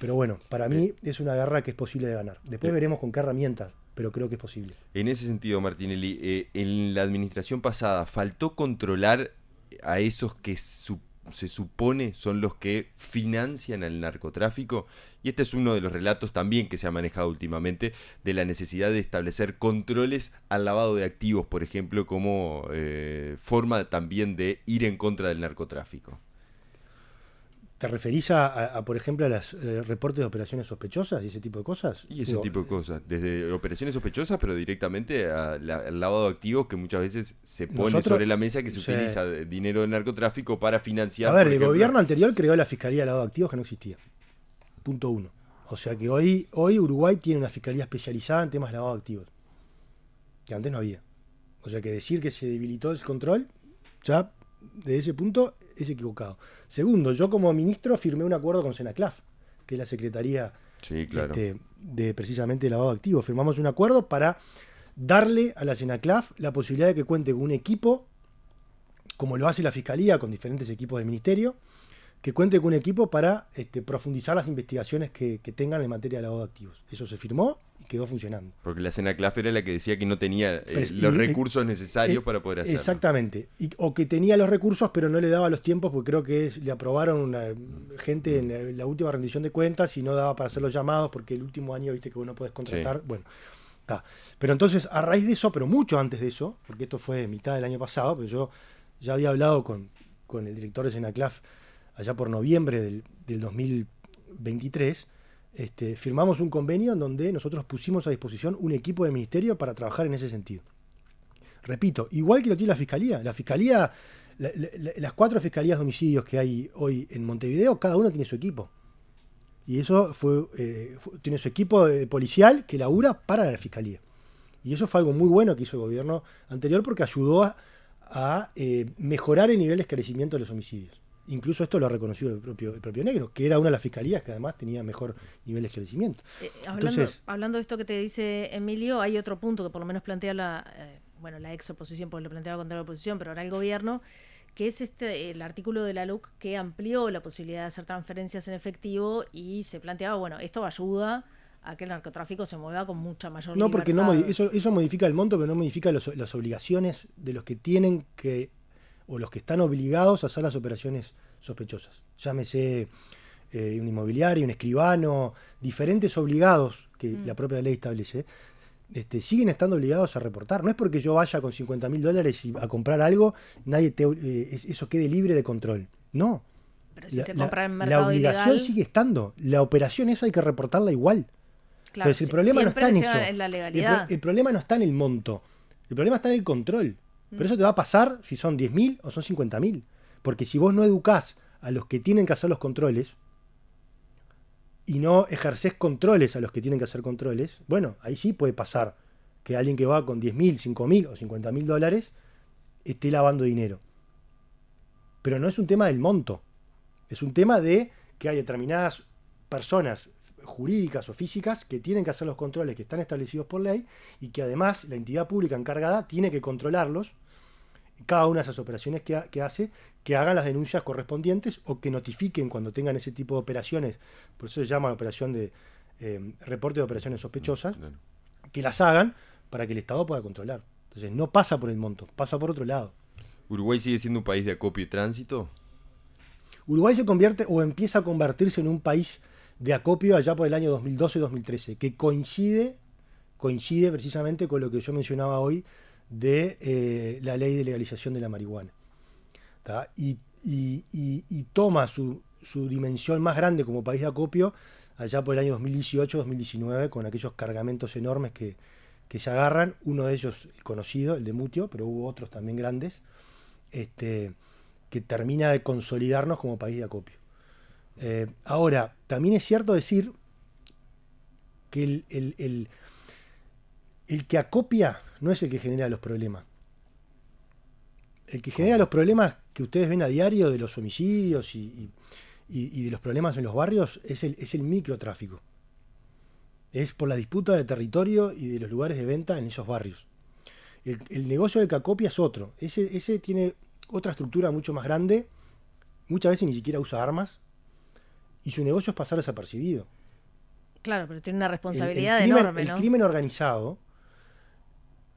Speaker 1: Pero bueno, para mí es una guerra que es posible de ganar. Después veremos con qué herramientas, pero creo que es posible.
Speaker 2: En ese sentido, Martinelli, en la administración pasada, ¿faltó controlar a esos que se supone son los que financian al narcotráfico? Y este es uno de los relatos también que se ha manejado últimamente, de la necesidad de establecer controles al lavado de activos, por ejemplo, como forma también de ir en contra del narcotráfico.
Speaker 1: ¿Te referís por ejemplo, a los reportes de operaciones sospechosas y ese tipo de cosas?
Speaker 2: Y ese tipo de cosas, desde operaciones sospechosas, pero directamente al lavado de activos, que muchas veces se pone sobre la mesa, que se utiliza dinero del narcotráfico para financiar.
Speaker 1: A ver, el gobierno anterior creó la Fiscalía de Lavado de Activos, que no existía. Punto 1. O sea que hoy Uruguay tiene una fiscalía especializada en temas de lavado de activos, que antes no había. O sea que decir que se debilitó el control, ya desde ese punto es equivocado. Segundo, yo como ministro firmé un acuerdo con Senaclaf, que es la Secretaría de precisamente lavado de activos. Firmamos un acuerdo para darle a la Senaclaf la posibilidad de que cuente con un equipo, como lo hace la Fiscalía con diferentes equipos del Ministerio, que cuente con un equipo para profundizar las investigaciones que tengan en materia de lavado de activos. Eso se firmó y quedó funcionando.
Speaker 2: Porque la Senaclaf era la que decía que no tenía los recursos necesarios para poder hacerlo.
Speaker 1: Exactamente. O que tenía los recursos, pero no le daba los tiempos, porque creo que le aprobaron gente en la última rendición de cuentas y no daba para hacer los llamados, porque el último año, viste que vos no podés contratar. Sí. Bueno, está. Pero entonces, a raíz de eso, pero mucho antes de eso, porque esto fue mitad del año pasado, pero yo ya había hablado con el director de Senaclaf allá por noviembre del 2023, firmamos un convenio en donde nosotros pusimos a disposición un equipo del ministerio para trabajar en ese sentido. Repito, igual que lo tiene la Fiscalía. La Fiscalía, las 4 fiscalías de homicidios que hay hoy en Montevideo, cada una tiene su equipo. Y eso tiene su equipo policial que labura para la Fiscalía. Y eso fue algo muy bueno que hizo el gobierno anterior, porque ayudó a mejorar el nivel de esclarecimiento de los homicidios. Incluso esto lo ha reconocido el propio Negro, que era una de las fiscalías que además tenía mejor nivel de esclarecimiento.
Speaker 3: Hablando de esto que te dice Emilio, hay otro punto que por lo menos plantea la ex oposición, porque lo planteaba contra la oposición, pero ahora el gobierno, que es el artículo de la LUC que amplió la posibilidad de hacer transferencias en efectivo y se planteaba, esto ayuda a que el narcotráfico se mueva con mucha mayor libertad.
Speaker 1: No, porque eso modifica el monto, pero no modifica las obligaciones de los que tienen que, o los que están obligados a hacer las operaciones sospechosas. Llámese un inmobiliario, un escribano, diferentes obligados que la propia ley establece, siguen estando obligados a reportar. No es porque yo vaya con $50.000 a comprar algo, eso quede libre de control. No.
Speaker 3: Pero si se compra en mercado
Speaker 1: la obligación
Speaker 3: ilegal,
Speaker 1: sigue estando. La operación esa hay que reportarla igual.
Speaker 3: Claro,
Speaker 1: entonces el problema no está en eso.
Speaker 3: En la legalidad.
Speaker 1: El problema no está en el monto. El problema está en el control. Pero eso te va a pasar si son 10.000 o son 50.000. Porque si vos no educás a los que tienen que hacer los controles y no ejercés controles a los que tienen que hacer controles, bueno, ahí sí puede pasar que alguien que va con 10.000, 5.000 o $50.000 esté lavando dinero. Pero no es un tema del monto. Es un tema de que hay determinadas personas jurídicas o físicas que tienen que hacer los controles que están establecidos por ley y que además la entidad pública encargada tiene que controlarlos, cada una de esas operaciones que hace, que hagan las denuncias correspondientes o que notifiquen cuando tengan ese tipo de operaciones, por eso se llama operación de reporte de operaciones sospechosas, que las hagan para que el Estado pueda controlar. Entonces no pasa por el monto, pasa por otro lado.
Speaker 2: ¿Uruguay sigue siendo un país de acopio y tránsito?
Speaker 1: Uruguay se convierte o empieza a convertirse en un país de acopio allá por el año 2012-2013, que coincide coincide precisamente con lo que yo mencionaba hoy de la ley de legalización de la marihuana. Y toma su dimensión más grande como país de acopio allá por el año 2018-2019, con aquellos cargamentos enormes que se agarran, uno de ellos conocido, el de Mutio, pero hubo otros también grandes, que termina de consolidarnos como país de acopio. Ahora, también es cierto decir que el que acopia no es el que genera los problemas. El que genera los problemas que ustedes ven a diario de los homicidios y de los problemas en los barrios es el microtráfico. Es por la disputa de territorio y de los lugares de venta en esos barrios. El negocio del que acopia es otro. Ese tiene otra estructura mucho más grande, muchas veces ni siquiera usa armas, y su negocio es pasar desapercibido.
Speaker 3: Claro, pero tiene una responsabilidad enorme, ¿no?
Speaker 1: El crimen organizado,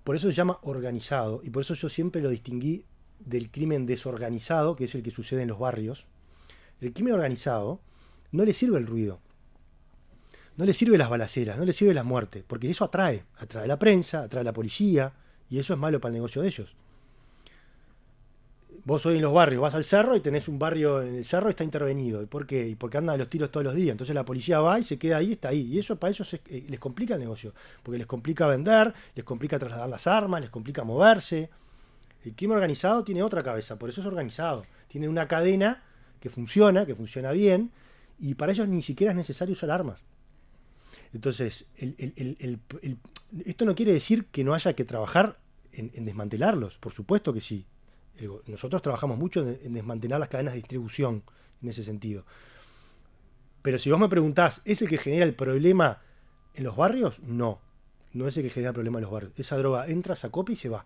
Speaker 1: por eso se llama organizado, y por eso yo siempre lo distinguí del crimen desorganizado, que es el que sucede en los barrios. El crimen organizado no le sirve el ruido, no le sirve las balaceras, no le sirve las muertes, porque eso atrae la prensa, atrae a la policía, y eso es malo para el negocio de ellos. Vos hoy en los barrios vas al cerro y tenés un barrio en el cerro y está intervenido. ¿Y por qué? Y porque andan los tiros todos los días. Entonces la policía va y se queda ahí, está ahí. Y eso para ellos les complica el negocio, porque les complica vender, les complica trasladar las armas, les complica moverse. El crimen organizado tiene otra cabeza, por eso es organizado. Tiene una cadena que funciona bien, y para ellos ni siquiera es necesario usar armas. Entonces, esto no quiere decir que no haya que trabajar en desmantelarlos, por supuesto que sí. Nosotros trabajamos mucho en desmantelar las cadenas de distribución en ese sentido. Pero si vos me preguntás, ¿es el que genera el problema en los barrios? No es el que genera el problema en los barrios. Esa droga entra, se acopia y se va.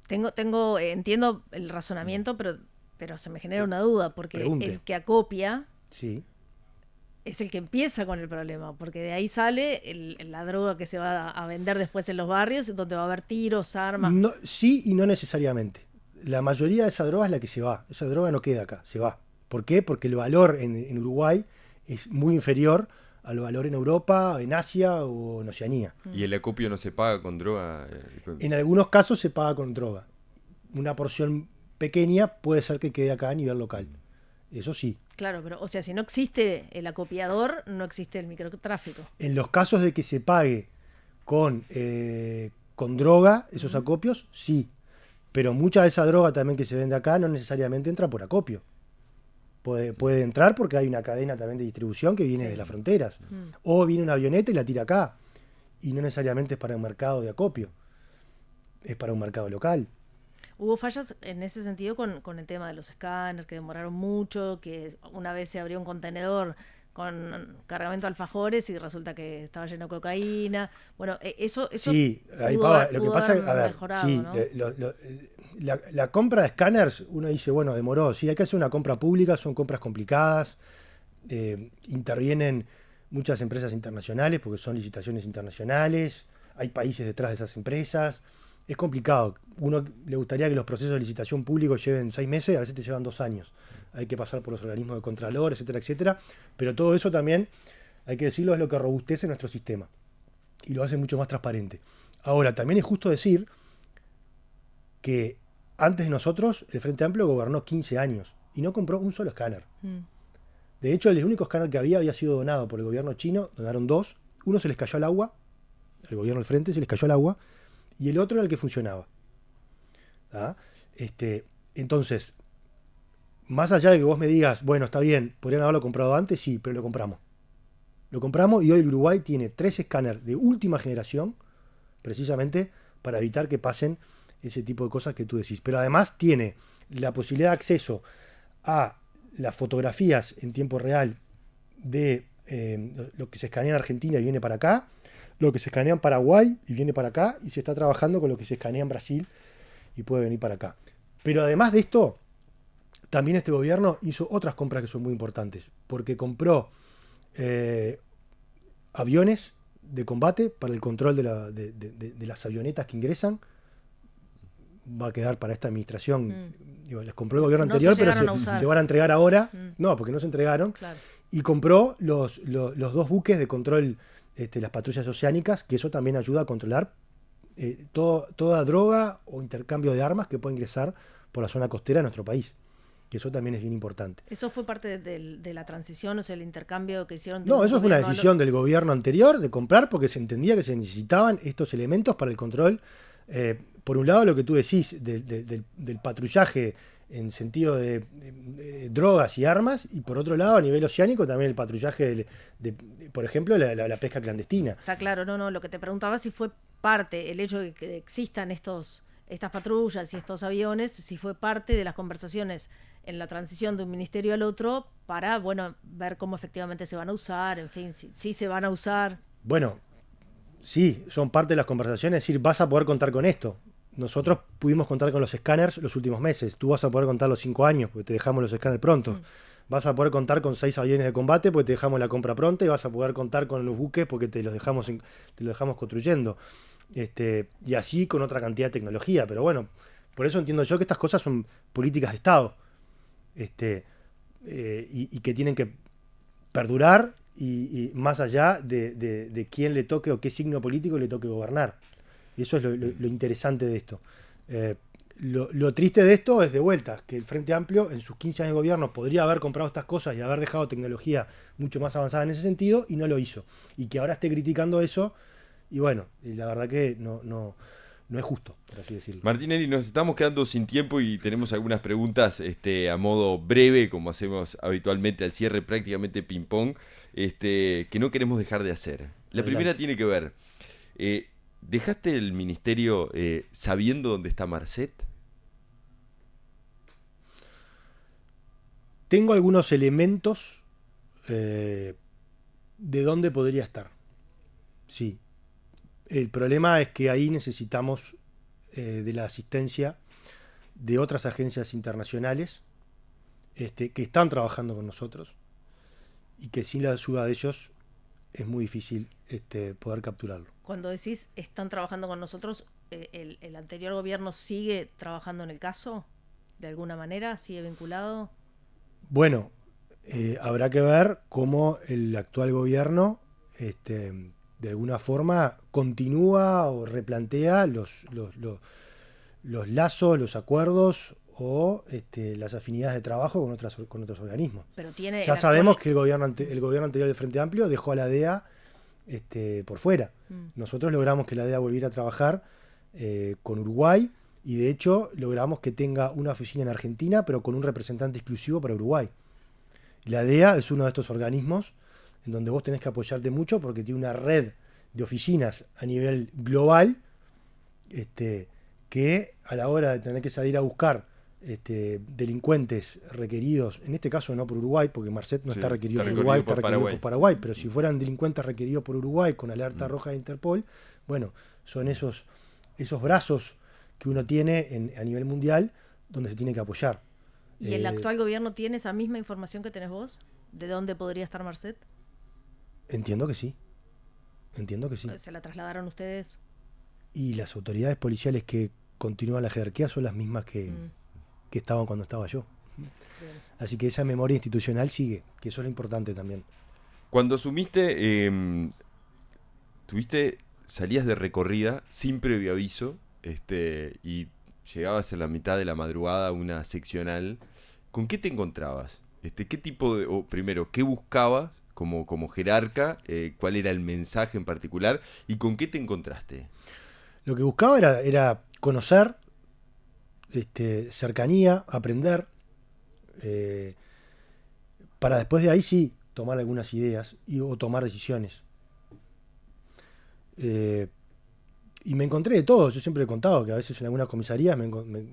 Speaker 3: Entiendo el razonamiento, pero se me genera una duda, porque el que acopia
Speaker 1: sí.
Speaker 3: Es el que empieza con el problema, porque de ahí sale la droga que se va a vender después en los barrios, donde va a haber tiros, armas.
Speaker 1: No, sí y no necesariamente. La mayoría de esa droga es la que se va. Esa droga no queda acá, se va. ¿Por qué? Porque el valor en Uruguay es muy inferior al valor en Europa, en Asia o en Oceanía.
Speaker 2: ¿Y el acopio no se paga con droga?
Speaker 1: En algunos casos se paga con droga. Una porción pequeña puede ser que quede acá a nivel local. Eso sí.
Speaker 3: Claro, pero o sea, si no existe el acopiador, no existe el microtráfico.
Speaker 1: En los casos de que se pague con droga, esos acopios, sí. Pero mucha de esa droga también que se vende acá no necesariamente entra por acopio. Puede entrar porque hay una cadena también de distribución que viene de las fronteras. O viene una avioneta y la tira acá. Y no necesariamente es para un mercado de acopio. Es para un mercado local.
Speaker 3: Hubo fallas en ese sentido con el tema de los escáneres, que demoraron mucho, que una vez se abrió un contenedor con cargamento de alfajores y resulta que estaba lleno de cocaína. Bueno, eso
Speaker 1: sí, ahí lo que pasa es, a ver, sí, ¿no? La compra de escáneres, uno dice, bueno, demoró. Sí, hay que hacer una compra pública, son compras complicadas, intervienen muchas empresas internacionales porque son licitaciones internacionales, hay países detrás de esas empresas. Es complicado. Uno le gustaría que los procesos de licitación públicos lleven 6 meses, a veces te llevan 2 años. Hay que pasar por los organismos de contralor, etcétera, etcétera. Pero todo eso también, hay que decirlo, es lo que robustece nuestro sistema y lo hace mucho más transparente. Ahora, también es justo decir que antes de nosotros, el Frente Amplio gobernó 15 años y no compró un solo escáner. De hecho, el único escáner que había sido donado por el gobierno chino, donaron 2. Uno se les cayó al agua, el gobierno del Frente se les cayó al agua, y el otro era el que funcionaba. Entonces, más allá de que vos me digas, bueno, está bien, podrían haberlo comprado antes, sí, pero lo compramos. Lo compramos y hoy el Uruguay tiene 3 escáneres de última generación, precisamente para evitar que pasen ese tipo de cosas que tú decís. Pero además tiene la posibilidad de acceso a las fotografías en tiempo real de lo que se escanea en Argentina y viene para acá, lo que se escanea en Paraguay y viene para acá, y se está trabajando con lo que se escanea en Brasil y puede venir para acá. Pero además de esto, también este gobierno hizo otras compras que son muy importantes, porque compró aviones de combate para el control de las avionetas que ingresan. Va a quedar para esta administración. Les compró el gobierno anterior, pero se van a entregar ahora. No, porque no se entregaron. Claro. Y compró los 2 buques de control las patrullas oceánicas, que eso también ayuda a controlar toda droga o intercambio de armas que pueda ingresar por la zona costera de nuestro país, que eso también es bien importante.
Speaker 3: ¿Eso fue parte de la transición, o sea, el intercambio que hicieron?
Speaker 1: No, eso fue una decisión del gobierno anterior de comprar porque se entendía que se necesitaban estos elementos para el control. Por un lado, lo que tú decís del patrullaje en sentido de drogas y armas, y por otro lado, a nivel oceánico, también el patrullaje por ejemplo, la pesca clandestina.
Speaker 3: Está claro, no, lo que te preguntaba si fue parte, el hecho de que existan estas patrullas y estos aviones, si fue parte de las conversaciones en la transición de un ministerio al otro para, bueno, ver cómo efectivamente se van a usar, en fin, si se van a usar.
Speaker 1: Bueno, sí, son parte de las conversaciones, es decir, vas a poder contar con esto. Nosotros pudimos contar con los escáneres los últimos meses. Tú vas a poder contar los 5 años, porque te dejamos los escáneres pronto. Vas a poder contar con 6 aviones de combate, porque te dejamos la compra pronta. Y vas a poder contar con los buques, porque te los dejamos construyendo. Y así con otra cantidad de tecnología. Pero bueno, por eso entiendo yo que estas cosas son políticas de Estado. Y que tienen que perdurar y más allá de quién le toque o qué signo político le toque gobernar. Y eso es lo interesante de esto. Lo triste de esto es, de vuelta, que el Frente Amplio en sus 15 años de gobierno podría haber comprado estas cosas y haber dejado tecnología mucho más avanzada en ese sentido, y no lo hizo. Y que ahora esté criticando eso, y bueno, la verdad que no es justo, por así decirlo.
Speaker 2: Martinelli, nos estamos quedando sin tiempo y tenemos algunas preguntas a modo breve, como hacemos habitualmente al cierre, prácticamente ping-pong, que no queremos dejar de hacer. La primera tiene que ver... ¿dejaste el ministerio sabiendo dónde está Marcet?
Speaker 1: Tengo algunos elementos de dónde podría estar. Sí. El problema es que ahí necesitamos de la asistencia de otras agencias internacionales que están trabajando con nosotros y que sin la ayuda de ellos es muy difícil poder capturarlo.
Speaker 3: Cuando decís están trabajando con nosotros, ¿el anterior gobierno sigue trabajando en el caso? ¿De alguna manera? ¿Sigue vinculado?
Speaker 1: Bueno, habrá que ver cómo el actual gobierno de alguna forma continúa o replantea los lazos, los acuerdos o las afinidades de trabajo con otros organismos.
Speaker 3: Pero tiene
Speaker 1: ya sabemos que el gobierno anterior del Frente Amplio dejó a la DEA por fuera. Nosotros logramos que la DEA volviera a trabajar con Uruguay, y de hecho logramos que tenga una oficina en Argentina, pero con un representante exclusivo para Uruguay. La DEA es uno de estos organismos en donde vos tenés que apoyarte mucho porque tiene una red de oficinas a nivel global que a la hora de tener que salir a buscar delincuentes requeridos, en este caso no por Uruguay, porque Marcet no está requerido por Uruguay, está requerido por Paraguay, pero si fueran delincuentes requeridos por Uruguay con alerta roja de Interpol, bueno, son esos brazos que uno tiene a nivel mundial donde se tiene que apoyar.
Speaker 3: ¿Y el actual gobierno tiene esa misma información que tenés vos? ¿De dónde podría estar Marcet?
Speaker 1: Entiendo que sí.
Speaker 3: ¿Se la trasladaron ustedes?
Speaker 1: Y las autoridades policiales que continúan la jerarquía son las mismas que estaban cuando estaba yo. Bien. Así que esa memoria institucional sigue, que eso es lo importante también.
Speaker 2: Cuando asumiste, salías de recorrida sin previo aviso, y llegabas en la mitad de la madrugada a una seccional. ¿Con qué te encontrabas? ¿Qué tipo de, primero, qué buscabas como jerarca? ¿Cuál era el mensaje en particular? ¿Y con qué te encontraste?
Speaker 1: Lo que buscaba era conocer, cercanía, aprender, para después de ahí sí tomar algunas ideas o tomar decisiones. Y me encontré de todo. Yo siempre he contado que a veces en algunas comisarías me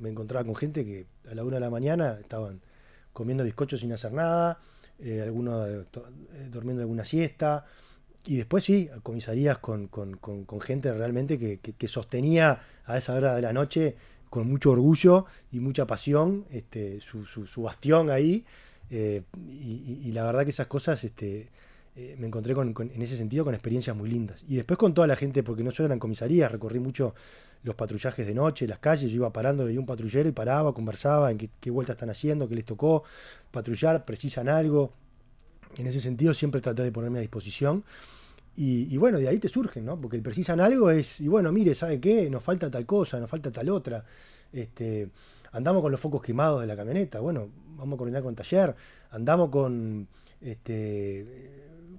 Speaker 1: encontraba con gente que a la 1 de la mañana estaban comiendo bizcochos sin hacer nada, algunos durmiendo alguna siesta, y después sí, comisarías con gente realmente que sostenía a esa hora de la noche con mucho orgullo y mucha pasión su bastión ahí, y la verdad que esas cosas me encontré en ese sentido con experiencias muy lindas. Y después con toda la gente, porque no solo eran comisarías, recorrí mucho los patrullajes de noche, las calles, yo iba parando, veía un patrullero y paraba, conversaba en qué vuelta están haciendo, qué les tocó patrullar, precisan algo. En ese sentido siempre traté de ponerme a disposición, Y bueno, de ahí te surgen, ¿no? Porque el precisan algo es, y bueno, mire, ¿sabe qué? Nos falta tal cosa, nos falta tal otra. Andamos con los focos quemados de la camioneta, bueno, vamos a coordinar con taller. Andamos con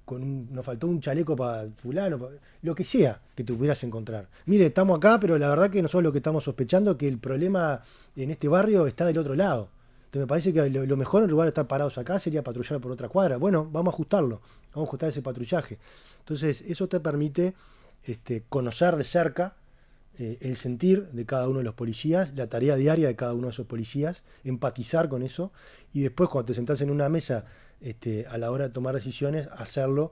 Speaker 1: nos faltó un chaleco para fulano, lo que sea que tú pudieras encontrar. Mire, estamos acá, pero la verdad que nosotros lo que estamos sospechando que el problema en este barrio está del otro lado. Entonces me parece que lo mejor en lugar de estar parados acá sería patrullar por otra cuadra. Bueno, vamos a ajustarlo, vamos a ajustar ese patrullaje. Entonces eso te permite conocer de cerca el sentir de cada uno de los policías, la tarea diaria de cada uno de esos policías, empatizar con eso y después cuando te sentás en una mesa a la hora de tomar decisiones, hacerlo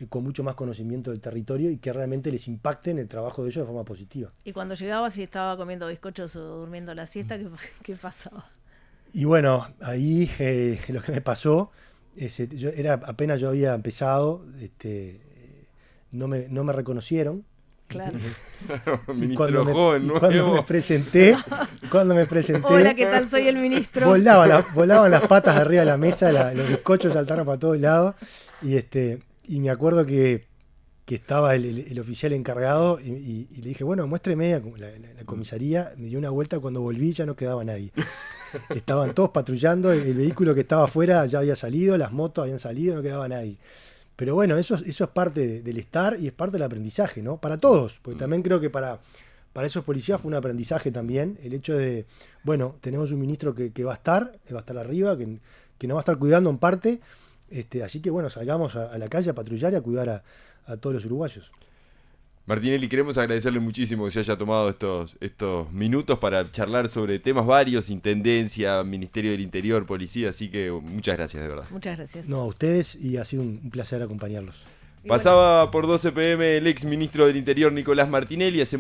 Speaker 1: con mucho más conocimiento del territorio y que realmente les impacte en el trabajo de ellos de forma positiva.
Speaker 3: Y cuando llegabas y estaba comiendo bizcochos o durmiendo la siesta, ¿qué pasaba?
Speaker 1: Y bueno, ahí lo que me pasó, apenas yo había empezado, no me reconocieron.
Speaker 3: Claro.
Speaker 2: Ministro joven,
Speaker 1: cuando me presenté,
Speaker 3: hola, ¿qué tal? Soy el ministro.
Speaker 1: Volaban las patas de arriba de la mesa, los bizcochos saltaron para todos lados y me acuerdo que estaba el oficial encargado y le dije, bueno, muéstreme la comisaría. Me dio una vuelta, cuando volví ya no quedaba nadie. Estaban todos patrullando, el vehículo que estaba afuera ya había salido, las motos habían salido, no quedaba nadie. Pero bueno, eso es parte del estar y es parte del aprendizaje, ¿no? Para todos, porque también creo que para esos policías fue un aprendizaje también, el hecho de, bueno, tenemos un ministro que va a estar arriba, que nos va a estar cuidando en parte, así que bueno, salgamos a la calle a patrullar y a cuidar a todos los uruguayos.
Speaker 2: Martinelli, queremos agradecerle muchísimo que se haya tomado estos minutos para charlar sobre temas varios, intendencia, Ministerio del Interior, policía, así que muchas gracias, de verdad.
Speaker 3: Muchas gracias.
Speaker 1: No, a ustedes, y ha sido un placer acompañarlos.
Speaker 2: Pasaba por 12 PM el ex ministro del Interior, Nicolás Martinelli.